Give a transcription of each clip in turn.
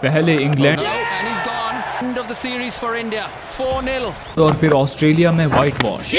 पहले इंग्लैंड और फिर ऑस्ट्रेलिया में व्हाइट वॉश।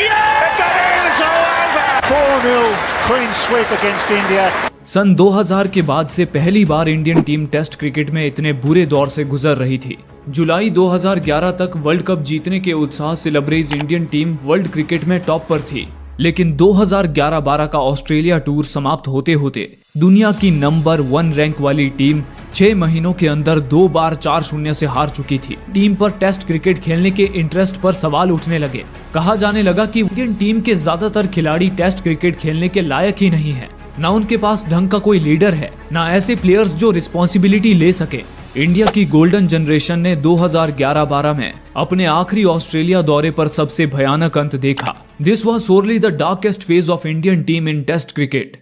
सन 2000 के बाद से पहली बार इंडियन टीम टेस्ट क्रिकेट में इतने बुरे दौर से गुजर रही थी। जुलाई 2011 तक वर्ल्ड कप जीतने के उत्साह से लबरेज इंडियन टीम वर्ल्ड क्रिकेट में टॉप पर थी, लेकिन 2011-12 का ऑस्ट्रेलिया टूर समाप्त होते होते दुनिया की नंबर 1 रैंक वाली टीम 6 महीनों के अंदर 2 बार 4-0 से हार चुकी थी। टीम पर टेस्ट क्रिकेट खेलने के इंटरेस्ट पर सवाल उठने लगे। कहा जाने लगा कि इंडियन टीम के ज्यादातर खिलाड़ी टेस्ट क्रिकेट खेलने के लायक ही नहीं है। ना उनके पास ढंग का कोई लीडर है, ना ऐसे प्लेयर्स जो रिस्पॉन्सिबिलिटी ले सके। इंडिया की गोल्डन जनरेशन ने 2011-12 में अपने आखिरी ऑस्ट्रेलिया दौरे पर सबसे भयानक अंत देखा। This was sorely the darkest phase of Indian team in test cricket.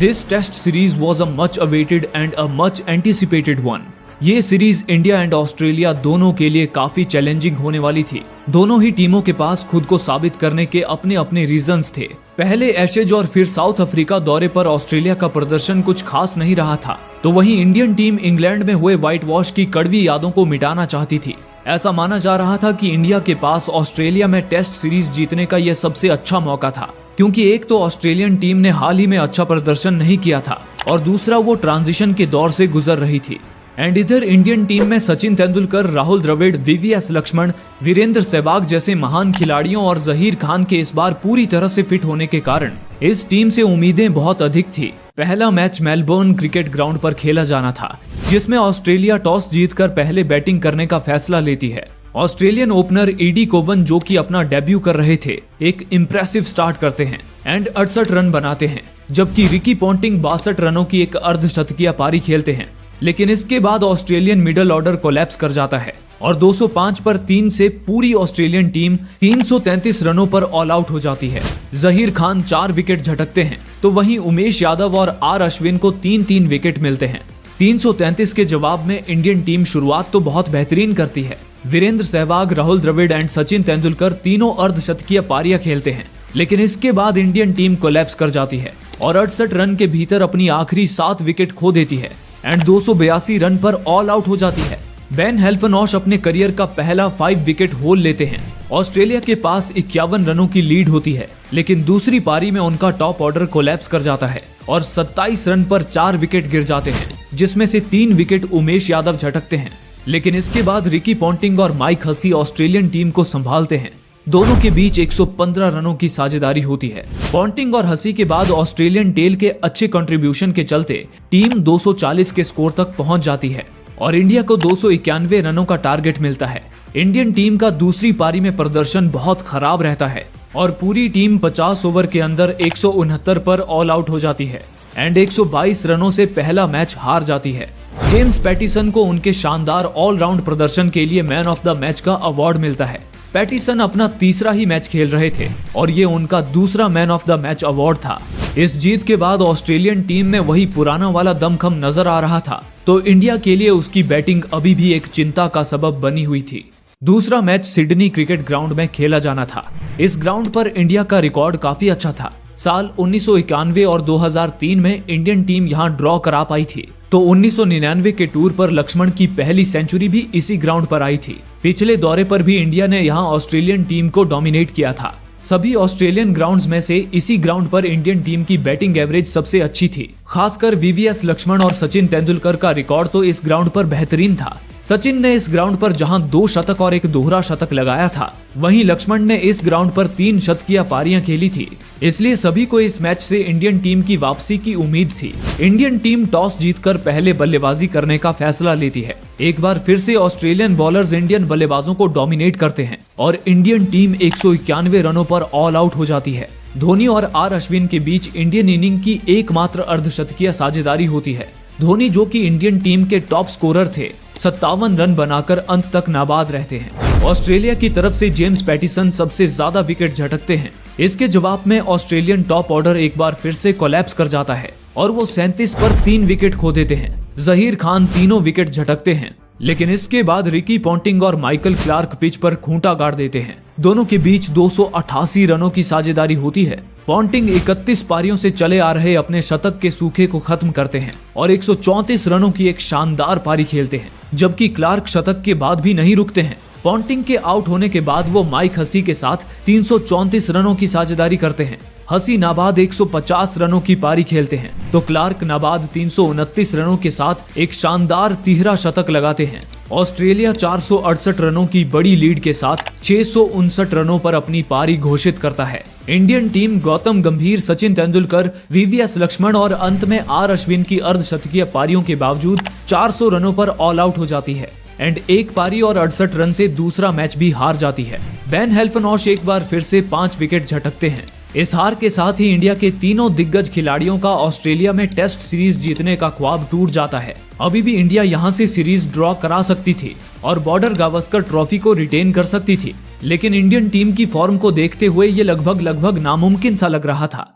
This test series was a much awaited and a much anticipated one. ये सीरीज इंडिया एंड ऑस्ट्रेलिया दोनों के लिए काफी चैलेंजिंग होने वाली थी। दोनों ही टीमों के पास खुद को साबित करने के अपने अपने रीजंस थे। पहले एशेज और फिर साउथ अफ्रीका दौरे पर ऑस्ट्रेलिया का प्रदर्शन कुछ खास नहीं रहा था, तो वहीं इंडियन टीम इंग्लैंड में हुए व्हाइट वॉश की कड़वी यादों को मिटाना चाहती थी। ऐसा माना जा रहा था कि इंडिया के पास ऑस्ट्रेलिया में टेस्ट सीरीज जीतने का यह सबसे अच्छा मौका था, क्योंकि एक तो ऑस्ट्रेलियन टीम ने हाल ही में अच्छा प्रदर्शन नहीं किया था और दूसरा वो ट्रांजिशन के दौर से गुजर रही थी। एंड इधर इंडियन टीम में सचिन तेंदुलकर, राहुल द्रविड़, वीवीएस लक्ष्मण, वीरेंद्र सहवाग जैसे महान खिलाड़ियों और जहीर खान के इस बार पूरी तरह से फिट होने के कारण इस टीम से उम्मीदें बहुत अधिक थी। पहला मैच मेलबोर्न क्रिकेट ग्राउंड पर खेला जाना था, जिसमें ऑस्ट्रेलिया टॉस जीतकर पहले बैटिंग करने का फैसला लेती है। ऑस्ट्रेलियन ओपनर एडी कोवन, जो कि अपना डेब्यू कर रहे थे, एक इम्प्रेसिव स्टार्ट करते हैं एंड 68 रन बनाते हैं, जबकि रिकी पॉन्टिंग 62 रनों की एक अर्धशतकीय पारी खेलते हैं। लेकिन इसके बाद ऑस्ट्रेलियन मिडल ऑर्डर कोलैप्स कर जाता है और 205 पर 3 से पूरी ऑस्ट्रेलियन टीम 333 रनों पर ऑल आउट हो जाती है। जहीर खान 4 विकेट झटकते हैं, तो वहीं उमेश यादव और आर अश्विन को 3-3 विकेट मिलते हैं। 333 के जवाब में इंडियन टीम शुरुआत तो बहुत बेहतरीन करती है। वीरेंद्र सहवाग, राहुल द्रविड़ एंड सचिन तेंदुलकर तीनों अर्धशतकीय पारियां खेलते हैं, लेकिन इसके बाद इंडियन टीम कोलैप्स कर जाती है और 68 रन के भीतर अपनी आखिरी 7 विकेट खो देती है एंड 282 रन पर ऑल आउट हो जाती है। बेन हेल्फनॉश अपने करियर का पहला 5 विकेट होल लेते हैं। ऑस्ट्रेलिया के पास 51 रनों की लीड होती है, लेकिन दूसरी पारी में उनका टॉप ऑर्डर कोलैप्स कर जाता है और 27 रन पर 4 विकेट गिर जाते हैं, जिसमें से 3 विकेट उमेश यादव झटकते हैं। लेकिन इसके बाद रिकी पॉन्टिंग और माइक हसी ऑस्ट्रेलियन टीम को संभालते हैं। दोनों के बीच 115 रनों की साझेदारी होती है। पॉन्टिंग और हसी के बाद ऑस्ट्रेलियन टेल के अच्छे कंट्रीब्यूशन के चलते टीम 240 के स्कोर तक पहुंच जाती है और इंडिया को 291 रनों का टारगेट मिलता है। इंडियन टीम का दूसरी पारी में प्रदर्शन बहुत खराब रहता है और पूरी टीम 50 ओवर के अंदर 169 पर ऑल आउट हो जाती है एंड 122 रनों से पहला मैच हार जाती है। जेम्स पैटिसन को उनके शानदार ऑलराउंड प्रदर्शन के लिए मैन ऑफ द मैच का अवार्ड मिलता है। पैटिसन अपना तीसरा ही मैच खेल रहे थे और ये उनका दूसरा man of the match award था। इस जीत के बाद ऑस्ट्रेलियन टीम में वही पुराना वाला दमखम नजर आ रहा था, तो इंडिया के लिए उसकी बैटिंग अभी भी एक चिंता का सबब बनी हुई थी। दूसरा मैच सिडनी क्रिकेट ग्राउंड में खेला जाना था। इस ग्राउंड पर इंडिया का रिकॉर्ड काफी अच्छा था। साल 1991 और 2003 में इंडियन टीम यहां ड्रॉ करा पाई थी, तो 1999 के टूर पर लक्ष्मण की पहली सेंचुरी भी इसी ग्राउंड पर आई थी। पिछले दौरे पर भी इंडिया ने यहां ऑस्ट्रेलियन टीम को डोमिनेट किया था। सभी ऑस्ट्रेलियन ग्राउंड्स में से इसी ग्राउंड पर इंडियन टीम की बैटिंग एवरेज सबसे अच्छी थी। खासकर वीवीएस लक्ष्मण और सचिन तेंदुलकर का रिकॉर्ड तो इस ग्राउंड पर बेहतरीन था। सचिन ने इस ग्राउंड पर जहां 2 शतक और एक दोहरा शतक लगाया था, वहीं लक्ष्मण ने इस ग्राउंड पर 3 शतकीय पारियां खेली थी। इसलिए सभी को इस मैच से इंडियन टीम की वापसी की उम्मीद थी। इंडियन टीम टॉस जीतकर पहले बल्लेबाजी करने का फैसला लेती है। एक बार फिर से ऑस्ट्रेलियन बॉलर्स इंडियन बल्लेबाजों को डोमिनेट करते हैं और इंडियन टीम 191 रनों पर ऑल आउट हो जाती है। धोनी और आर अश्विन के बीच इंडियन इनिंग की एकमात्र अर्धशतकीय साझेदारी होती है। धोनी, जो कि इंडियन टीम के टॉप स्कोरर थे, 57 रन बनाकर अंत तक नाबाद रहते हैं। ऑस्ट्रेलिया की तरफ से जेम्स पैटिसन सबसे ज्यादा विकेट झटकते हैं। इसके जवाब में ऑस्ट्रेलियन टॉप ऑर्डर एक बार फिर से कोलैप्स कर जाता है और वो 37 पर 3 विकेट खो देते हैं। जहीर खान तीनों विकेट झटकते हैं, लेकिन इसके बाद रिकी पॉन्टिंग और माइकल क्लार्क पिच पर खूंटा गाड़ देते हैं। दोनों के बीच 288 रनों की साझेदारी होती है। पॉन्टिंग 31 पारियों से चले आ रहे अपने शतक के सूखे को खत्म करते हैं और 134 रनों की एक शानदार पारी खेलते हैं, जबकि क्लार्क शतक के बाद भी नहीं रुकते हैं। पॉन्टिंग के आउट होने के बाद वो माइक हसी के साथ 334 रनों की साझेदारी करते हैं। हसी नाबाद 150 रनों की पारी खेलते हैं तो क्लार्क नाबाद 329 रनों के साथ एक शानदार तिहरा शतक लगाते हैं। ऑस्ट्रेलिया 468 रनों की बड़ी लीड के साथ 659 रनों पर अपनी पारी घोषित करता है। इंडियन टीम गौतम गंभीर, सचिन तेंदुलकर, वीवीएस लक्ष्मण और अंत में आर अश्विन की अर्धशतकीय पारियों के बावजूद 400 रनों पर ऑल आउट हो जाती है एंड एक पारी और 68 रन से दूसरा मैच भी हार जाती है। बेन हेल्फनॉश एक बार फिर से 5 विकेट झटकते हैं। इस हार के साथ ही इंडिया के तीनों दिग्गज खिलाड़ियों का ऑस्ट्रेलिया में टेस्ट सीरीज जीतने का ख्वाब टूट जाता है। अभी भी इंडिया यहां से सीरीज ड्रॉ करा सकती थी और बॉर्डर गावस्कर ट्रॉफी को रिटेन कर सकती थी, लेकिन इंडियन टीम की फॉर्म को देखते हुए ये लगभग नामुमकिन सा लग रहा था।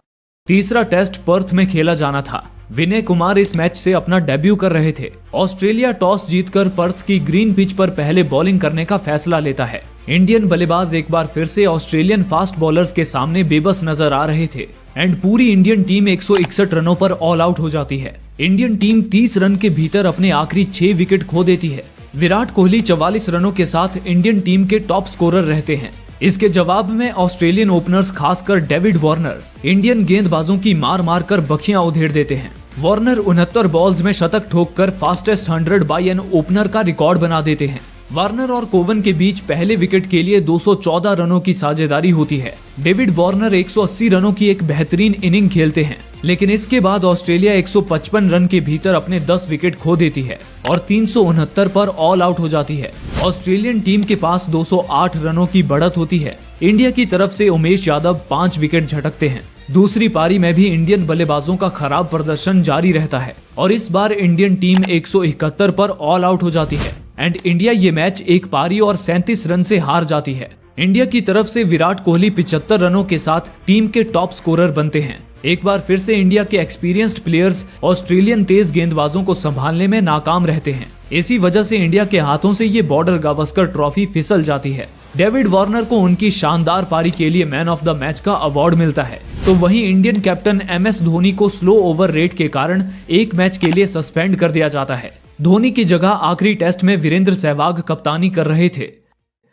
तीसरा टेस्ट पर्थ में खेला जाना था। विनय कुमार इस मैच से अपना डेब्यू कर रहे थे। ऑस्ट्रेलिया टॉस जीतकर पर्थ की ग्रीन पिच पर पहले बॉलिंग करने का फैसला लेता है। इंडियन बल्लेबाज एक बार फिर से ऑस्ट्रेलियन फास्ट बॉलर्स के सामने बेबस नजर आ रहे थे एंड पूरी इंडियन टीम 161 रनों पर ऑल आउट हो जाती है। इंडियन टीम 30 रन के भीतर अपने आखिरी 6 विकेट खो देती है। विराट कोहली 44 रनों के साथ इंडियन टीम के टॉप स्कोरर रहते हैं। इसके जवाब में ऑस्ट्रेलियन ओपनर्स खासकर डेविड वार्नर इंडियन गेंदबाजों की मार कर बखियां उधेड़ देते हैं। वार्नर 69 बॉल्स में शतक ठोककर फास्टेस्ट 100 बाय एन ओपनर का रिकॉर्ड बना देते हैं। वार्नर और कोवन के बीच पहले विकेट के लिए 214 रनों की साझेदारी होती है। डेविड वार्नर 180 रनों की एक बेहतरीन इनिंग खेलते हैं, लेकिन इसके बाद ऑस्ट्रेलिया 155 रन के भीतर अपने 10 विकेट खो देती है और 369 पर ऑल आउट हो जाती है। ऑस्ट्रेलियन टीम के पास 208 रनों की बढ़त होती है। इंडिया की तरफ से उमेश यादव 5 विकेट झटकते हैं। दूसरी पारी में भी इंडियन बल्लेबाजों का खराब प्रदर्शन जारी रहता है और इस बार इंडियन टीम 171 पर ऑल आउट हो जाती है एंड इंडिया ये मैच एक पारी और 37 रन से हार जाती है। इंडिया की तरफ से विराट कोहली 75 रनों के साथ टीम के टॉप स्कोरर बनते हैं। एक बार फिर से इंडिया के एक्सपीरियंस्ड प्लेयर्स ऑस्ट्रेलियन तेज गेंदबाजों को संभालने में नाकाम रहते हैं। इसी वजह से इंडिया के हाथों से ये बॉर्डर गावस्कर ट्रॉफी फिसल जाती है। डेविड वार्नर को उनकी शानदार पारी के लिए मैन ऑफ द मैच का अवार्ड मिलता है, तो वहीं इंडियन कैप्टन MS धोनी को स्लो ओवर रेट के कारण एक मैच के लिए सस्पेंड कर दिया जाता है। धोनी की जगह आखिरी टेस्ट में वीरेंद्र सहवाग कप्तानी कर रहे थे।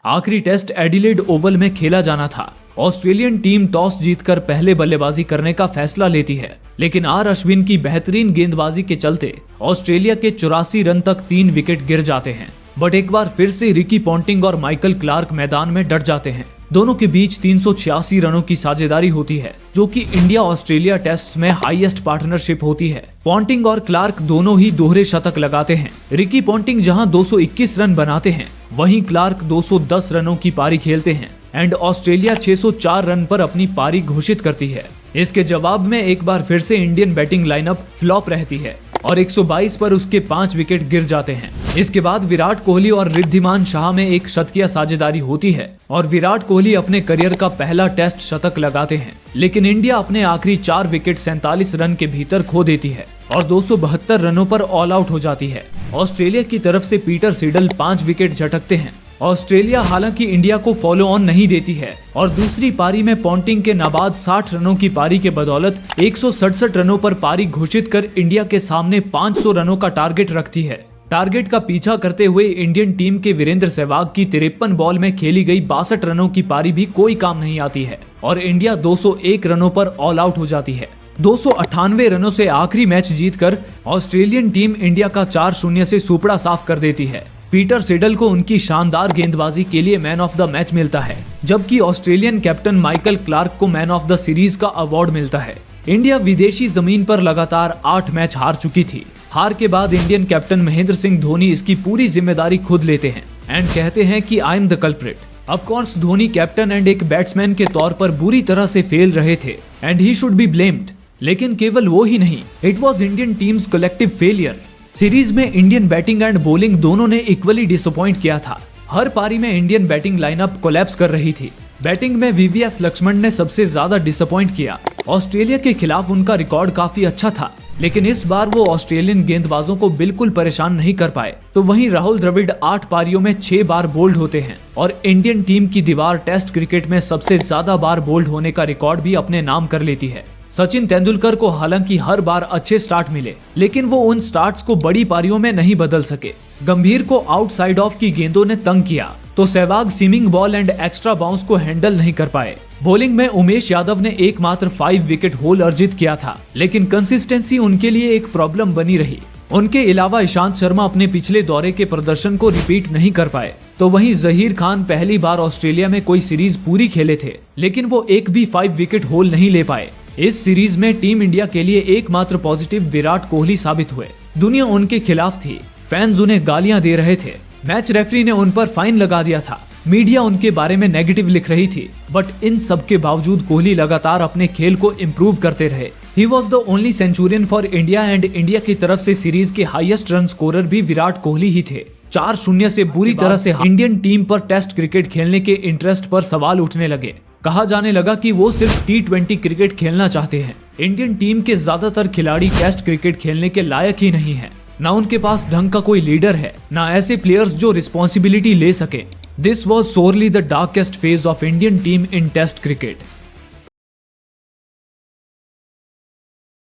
आखिरी टेस्ट एडिलेड ओवल में खेला जाना था। ऑस्ट्रेलियन टीम टॉस जीतकर पहले बल्लेबाजी करने का फैसला लेती है, लेकिन आर अश्विन की बेहतरीन गेंदबाजी के चलते ऑस्ट्रेलिया के 84 रन तक 3 विकेट गिर जाते हैं। बट एक बार फिर से रिकी पॉन्टिंग और माइकल क्लार्क मैदान में डट जाते हैं। दोनों के बीच 386 रनों की साझेदारी होती है, जो कि इंडिया ऑस्ट्रेलिया टेस्ट में हाईएस्ट पार्टनरशिप होती है। पॉन्टिंग और क्लार्क दोनों ही दोहरे शतक लगाते हैं। रिकी पॉन्टिंग जहां 221 रन बनाते हैं, वहीं क्लार्क 210 रनों की पारी खेलते हैं एंड ऑस्ट्रेलिया 604 रन पर अपनी पारी घोषित करती है। इसके जवाब में एक बार फिर से इंडियन बैटिंग लाइनअप फ्लॉप रहती है और 122 पर उसके 5 विकेट गिर जाते हैं। इसके बाद विराट कोहली और रिद्धिमान शाह में एक शतकीय साझेदारी होती है और विराट कोहली अपने करियर का पहला टेस्ट शतक लगाते हैं, लेकिन इंडिया अपने आखिरी 4 विकेट 47 रन के भीतर खो देती है और 272 रनों पर ऑल आउट हो जाती है। ऑस्ट्रेलिया की तरफ से पीटर सिडल 5 विकेट झटकते हैं। ऑस्ट्रेलिया हालांकि इंडिया को फॉलो ऑन नहीं देती है और दूसरी पारी में पॉन्टिंग के नाबाद 60 रनों की पारी के बदौलत 167 रनों पर पारी घोषित कर इंडिया के सामने 500 रनों का टारगेट रखती है। टारगेट का पीछा करते हुए इंडियन टीम के वीरेंद्र सहवाग की 53 बॉल में खेली गई 62 रनों की पारी भी कोई काम नहीं आती है और इंडिया 201 रनों पर ऑल आउट हो जाती है। 298 रनों से आखिरी मैच जीतकर ऑस्ट्रेलियन टीम इंडिया का 4-0 से सुपड़ा साफ कर देती है। पीटर सिडल को उनकी शानदार गेंदबाजी के लिए मैन ऑफ द मैच मिलता है, जबकि ऑस्ट्रेलियन कैप्टन माइकल क्लार्क को मैन ऑफ द सीरीज का अवार्ड मिलता है। इंडिया विदेशी जमीन पर लगातार 8 मैच हार चुकी थी। हार के बाद इंडियन कैप्टन महेंद्र सिंह धोनी इसकी पूरी जिम्मेदारी खुद लेते हैं एंड कहते हैं कि I am the culprit. Of course Dhoni captain and एक बैट्समैन के तौर पर बुरी तरह से फेल रहे थे and he should be blamed, लेकिन केवल वो ही नहीं, it was Indian teams collective failure. Series में इंडियन बैटिंग एंड बॉलिंग दोनों ने इक्वली डिसअपॉइंट किया था। हर पारी में इंडियन बैटिंग लाइनअप कोलैप्स कर रही थी। बैटिंग में वीवीएस लक्ष्मण ने सबसे ज्यादा डिसअपॉइंट किया। ऑस्ट्रेलिया के खिलाफ उनका रिकॉर्ड काफी अच्छा था, लेकिन इस बार वो ऑस्ट्रेलियन गेंदबाजों को बिल्कुल परेशान नहीं कर पाए। तो वहीं राहुल द्रविड़ 8 पारियों में 6 बार बोल्ड होते हैं और इंडियन टीम की दीवार टेस्ट क्रिकेट में सबसे ज्यादा बार बोल्ड होने का रिकॉर्ड भी अपने नाम कर लेती है। सचिन तेंदुलकर को हालांकि हर बार अच्छे स्टार्ट मिले, लेकिन वो उन स्टार्ट्स को बड़ी पारियों में नहीं बदल सके। गंभीर को आउटसाइड ऑफ की गेंदों ने तंग किया तो Sehwag seaming ball and extra bounce को हैंडल नहीं कर पाए। बॉलिंग में उमेश यादव ने एकमात्र 5 विकेट होल अर्जित किया था, लेकिन कंसिस्टेंसी उनके लिए एक प्रॉब्लम बनी रही। उनके अलावा ईशांत शर्मा अपने पिछले दौरे के प्रदर्शन को रिपीट नहीं कर पाए। तो वहीं जहीर खान पहली बार ऑस्ट्रेलिया में कोई सीरीज पूरी खेले थे, लेकिन वो एक भी 5 विकेट होल नहीं ले पाए। इस सीरीज में टीम इंडिया के लिए एकमात्र पॉजिटिव विराट कोहली साबित हुए। दुनिया उनके खिलाफ थी, फैंस उन्हें गालियां दे रहे थे, मैच रेफरी ने उन पर फाइन लगा दिया था, मीडिया उनके बारे में नेगेटिव लिख रही थी, बट इन सब के बावजूद कोहली लगातार अपने खेल को इम्प्रूव करते रहे। He was the only Centurion for India and India की तरफ से सीरीज के हाईएस्ट रन स्कोरर भी विराट कोहली ही थे। 4-0 से बुरी तरह से इंडियन टीम पर टेस्ट क्रिकेट खेलने के इंटरेस्ट पर सवाल उठने लगे। कहा जाने लगा कि वो सिर्फ T20 क्रिकेट खेलना चाहते हैं। इंडियन टीम के ज्यादातर खिलाड़ी टेस्ट क्रिकेट खेलने के लायक ही नहीं है। ना उनके पास ढंग का कोई लीडर है, ना ऐसे प्लेयर्स जो रिस्पॉन्सिबिलिटी ले सके। This was sorely the darkest phase of Indian team in test cricket.